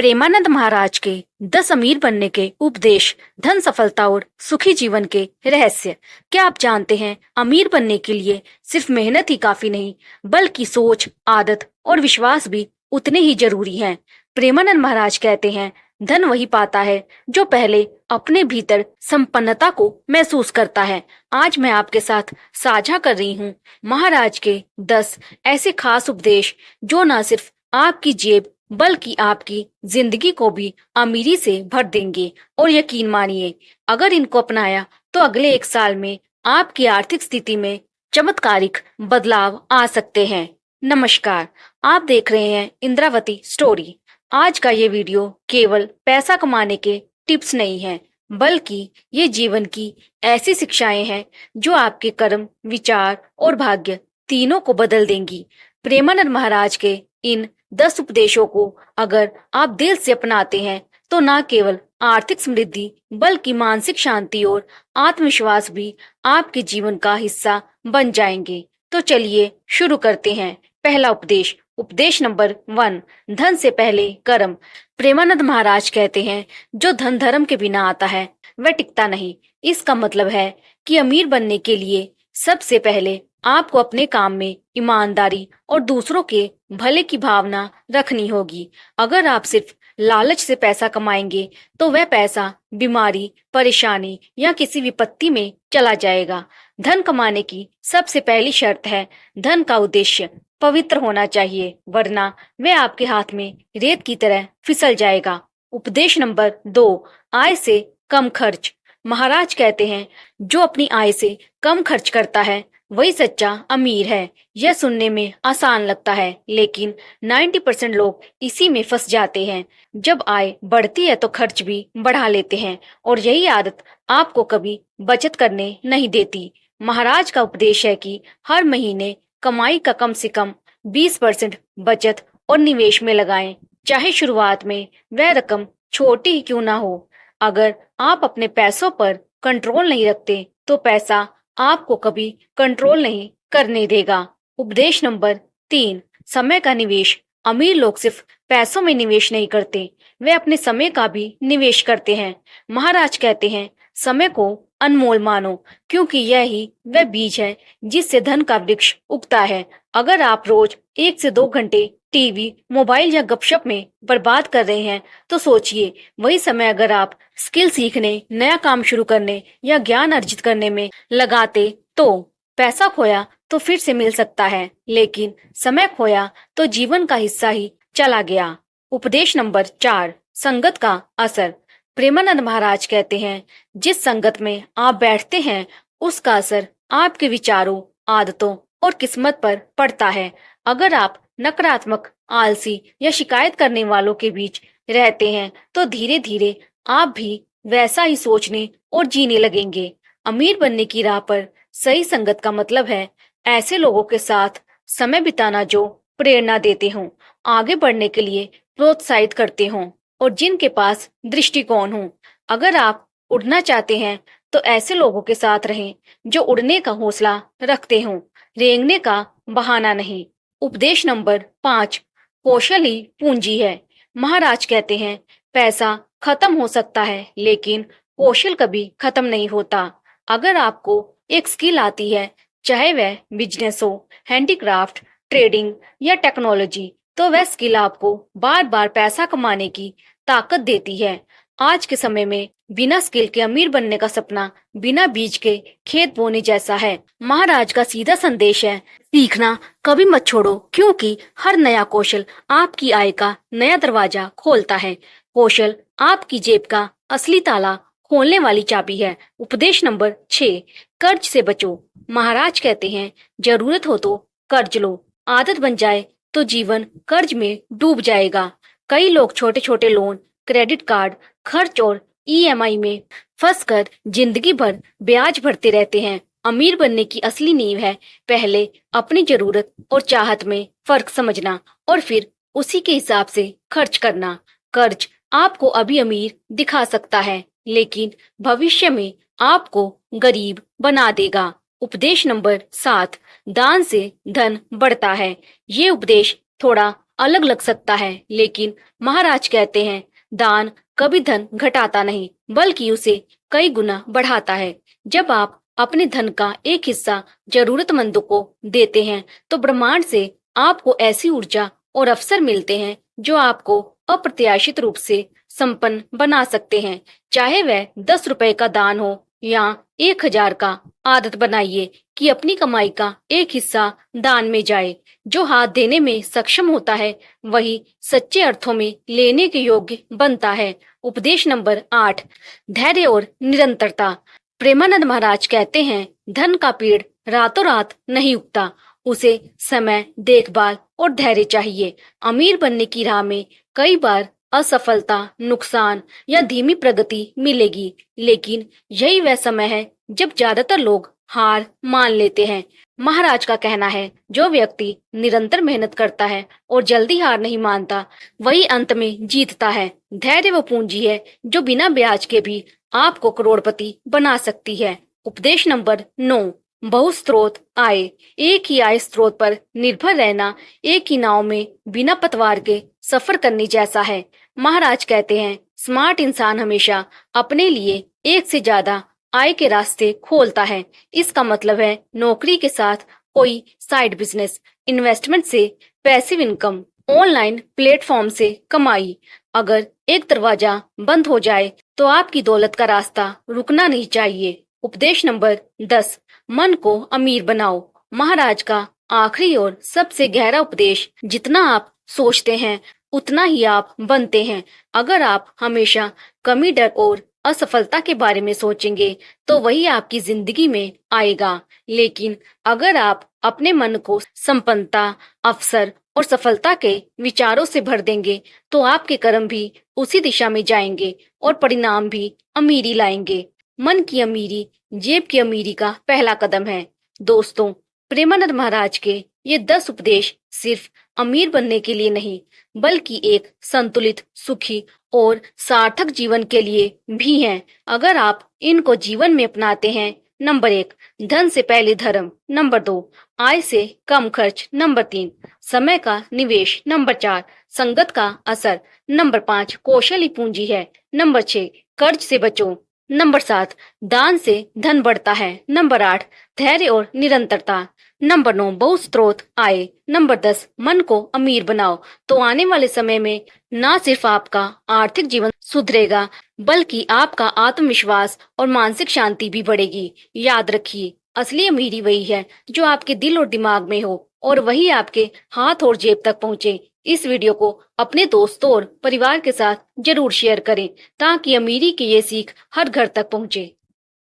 प्रेमानंद महाराज के 10 अमीर बनने के उपदेश, धन, सफलता और सुखी जीवन के रहस्य। क्या आप जानते हैं, अमीर बनने के लिए सिर्फ मेहनत ही काफी नहीं, बल्कि सोच, आदत और विश्वास भी उतने ही जरूरी हैं। प्रेमानंद महाराज कहते हैं, धन वही पाता है जो पहले अपने भीतर संपन्नता को महसूस करता है। आज मैं आपके साथ साझा कर रही हूँ महाराज के 10 ऐसे खास उपदेश जो न सिर्फ आपकी जेब बल्कि आपकी जिंदगी को भी अमीरी से भर देंगे। और यकीन मानिए, अगर इनको अपनाया तो अगले 1 साल में आपकी आर्थिक स्थिति में चमत्कारिक बदलाव आ सकते हैं। नमस्कार, आप देख रहे हैं इंद्रावती स्टोरी। आज का ये वीडियो केवल पैसा कमाने के टिप्स नहीं है, बल्कि ये जीवन की ऐसी शिक्षाएं हैं जो आपके कर्म, विचार और भाग्य तीनों को बदल देंगी। प्रेमानंद महाराज के इन 10 उपदेशों को अगर आप दिल से अपनाते हैं तो न केवल आर्थिक समृद्धि बल्कि मानसिक शांति और आत्मविश्वास भी आपके जीवन का हिस्सा बन जाएंगे। तो चलिए शुरू करते हैं। पहला उपदेश, उपदेश नंबर 1, धन से पहले कर्म। प्रेमानंद महाराज कहते हैं, जो धन धर्म के बिना आता है वह टिकता नहीं। इसका मतलब है कि अमीर बनने के लिए सबसे पहले आपको अपने काम में ईमानदारी और दूसरों के भले की भावना रखनी होगी। अगर आप सिर्फ लालच से पैसा कमाएंगे तो वह पैसा बीमारी, परेशानी या किसी विपत्ति में चला जाएगा। धन कमाने की सबसे पहली शर्त है, धन का उद्देश्य पवित्र होना चाहिए, वरना वह आपके हाथ में रेत की तरह फिसल जाएगा। उपदेश नंबर 2, आय से कम खर्च। महाराज कहते हैं, जो अपनी आय से कम खर्च करता है वही सच्चा अमीर है। यह सुनने में आसान लगता है, लेकिन 90% लोग इसी में फंस जाते हैं। जब आय बढ़ती है तो खर्च भी बढ़ा लेते हैं और यही आदत आपको कभी बचत करने नहीं देती। महाराज का उपदेश है कि हर महीने कमाई का कम से कम 20% बचत और निवेश में लगाएं, चाहे शुरुआत में वह रकम छोटी ही क्यों ना हो। अगर आप अपने पैसों पर कंट्रोल नहीं रखते तो पैसा आपको कभी कंट्रोल नहीं करने देगा। उपदेश नंबर 3, समय का निवेश। अमीर लोग सिर्फ पैसों में निवेश नहीं करते, वे अपने समय का भी निवेश करते हैं। महाराज कहते हैं, समय को अनमोल मानो, क्योंकि यह ही वह बीज है जिससे धन का वृक्ष उगता है। अगर आप रोज 1 से 2 घंटे टीवी, मोबाइल या गपशप में बर्बाद कर रहे हैं तो सोचिए, वही समय अगर आप स्किल सीखने, नया काम शुरू करने या ज्ञान अर्जित करने में लगाते तो पैसा खोया तो फिर से मिल सकता है, लेकिन समय खोया तो जीवन का हिस्सा ही चला गया। उपदेश नंबर 4, संगत का असर। प्रेमानंद महाराज कहते हैं, जिस संगत में आप बैठते हैं उसका असर आपके विचारों, आदतों और किस्मत पर पड़ता है। अगर आप नकारात्मक, आलसी या शिकायत करने वालों के बीच रहते हैं तो धीरे धीरे आप भी वैसा ही सोचने और जीने लगेंगे। अमीर बनने की राह पर सही संगत का मतलब है ऐसे लोगों के साथ समय बिताना जो प्रेरणा देते हों, आगे बढ़ने के लिए प्रोत्साहित करते हों और जिनके पास दृष्टिकोण हो। अगर आप उड़ना चाहते हैं तो ऐसे लोगों के साथ रहें जो उड़ने का हौसला रखते हों, रेंगने का बहाना नहीं। उपदेश नंबर 5, कौशल ही पूंजी है। महाराज कहते हैं, पैसा खत्म हो सकता है लेकिन कौशल कभी खत्म नहीं होता। अगर आपको एक स्किल आती है, चाहे वह बिजनेस हो, हैंडीक्राफ्ट, ट्रेडिंग या टेक्नोलॉजी, तो वह स्किल आपको बार बार पैसा कमाने की ताकत देती है। आज के समय में बिना स्किल के अमीर बनने का सपना बिना बीज के खेत बोने जैसा है। महाराज का सीधा संदेश है, सीखना कभी मत छोड़ो, क्योंकि हर नया कौशल आपकी आय का नया दरवाजा खोलता है। कौशल आपकी जेब का असली ताला खोलने वाली चाबी है। उपदेश नंबर 6, कर्ज से बचो। महाराज कहते हैं, जरूरत हो तो कर्ज लो, आदत बन जाए तो जीवन कर्ज में डूब जाएगा। कई लोग छोटे छोटे लोन, क्रेडिट कार्ड, खर्च और EMI में फंसकर जिंदगी भर ब्याज भरते रहते हैं। अमीर बनने की असली नींव है पहले अपनी जरूरत और चाहत में फर्क समझना और फिर उसी के हिसाब से खर्च करना। कर्ज आपको अभी अमीर दिखा सकता है, लेकिन भविष्य में आपको गरीब बना देगा। उपदेश नंबर 7, दान से धन बढ़ता है। ये उपदेश थोड़ा अलग लग सकता है, लेकिन महाराज कहते हैं दान कभी धन घटाता नहीं बल्कि उसे कई गुना बढ़ाता है। जब आप अपने धन का एक हिस्सा जरूरतमंदों को देते हैं तो ब्रह्मांड से आपको ऐसी ऊर्जा और अवसर मिलते हैं जो आपको अप्रत्याशित रूप से संपन्न बना सकते हैं। चाहे वह 10 रुपए का दान हो या 1000 का, आदत बनाइए कि अपनी कमाई का एक हिस्सा दान में जाए। जो हाथ देने में सक्षम होता है वही सच्चे अर्थों में लेने के योग्य बनता है। उपदेश नंबर 8, धैर्य और निरंतरता। प्रेमानंद महाराज कहते हैं धन का पेड़ रातों रात नहीं उगता, उसे समय, देखभाल और धैर्य चाहिए। अमीर बनने की राह में कई बार असफलता, नुकसान या धीमी प्रगति मिलेगी, लेकिन यही वह समय है जब ज्यादातर लोग हार मान लेते हैं। महाराज का कहना है जो व्यक्ति निरंतर मेहनत करता है और जल्दी हार नहीं मानता वही अंत में जीतता है। धैर्य वो पूंजी है जो बिना ब्याज के भी आपको करोड़पति बना सकती है। उपदेश नंबर 9, बहुस्रोत आय। एक ही आय स्रोत पर निर्भर रहना एक ही नाव में बिना पतवार के सफर करने जैसा है। महाराज कहते हैं स्मार्ट इंसान हमेशा अपने लिए एक से ज्यादा आय के रास्ते खोलता है। इसका मतलब है नौकरी के साथ कोई साइड बिजनेस, इन्वेस्टमेंट से पैसिव इनकम, ऑनलाइन प्लेटफॉर्म से कमाई। अगर एक दरवाजा बंद हो जाए तो आपकी दौलत का रास्ता रुकना नहीं चाहिए। उपदेश नंबर 10, मन को अमीर बनाओ। महाराज का आखिरी और सबसे गहरा उपदेश, जितना आप सोचते हैं उतना ही आप बनते हैं। अगर आप हमेशा कमी, डर और असफलता के बारे में सोचेंगे तो वही आपकी जिंदगी में आएगा, लेकिन अगर आप अपने मन को संपन्नता, अवसर और सफलता के विचारों से भर देंगे तो आपके कर्म भी उसी दिशा में जाएंगे और परिणाम भी अमीरी लाएंगे। मन की अमीरी जेब की अमीरी का पहला कदम है। दोस्तों, प्रेमानंद महाराज के ये 10 उपदेश सिर्फ अमीर बनने के लिए नहीं बल्कि एक संतुलित, सुखी और सार्थक जीवन के लिए भी हैं। अगर आप इनको जीवन में अपनाते हैं, नंबर 1, धन से पहले धर्म। नंबर 2, आय से कम खर्च। नंबर 3, समय का निवेश। नंबर 4, संगत का असर। नंबर 5, कौशल ही पूंजी है। नंबर 6, कर्ज से बचो। नंबर 7, दान से धन बढ़ता है। नंबर 8, धैर्य और निरंतरता। नंबर 9, बहुस्रोत आय। नंबर 10, मन को अमीर बनाओ। तो आने वाले समय में न सिर्फ आपका आर्थिक जीवन सुधरेगा बल्कि आपका आत्मविश्वास और मानसिक शांति भी बढ़ेगी। याद रखिए, असली अमीरी वही है जो आपके दिल और दिमाग में हो और वही आपके हाथ और जेब तक पहुंचे। इस वीडियो को अपने दोस्तों और परिवार के साथ जरूर शेयर करें ताकि अमीरी की ये सीख हर घर तक पहुंचे।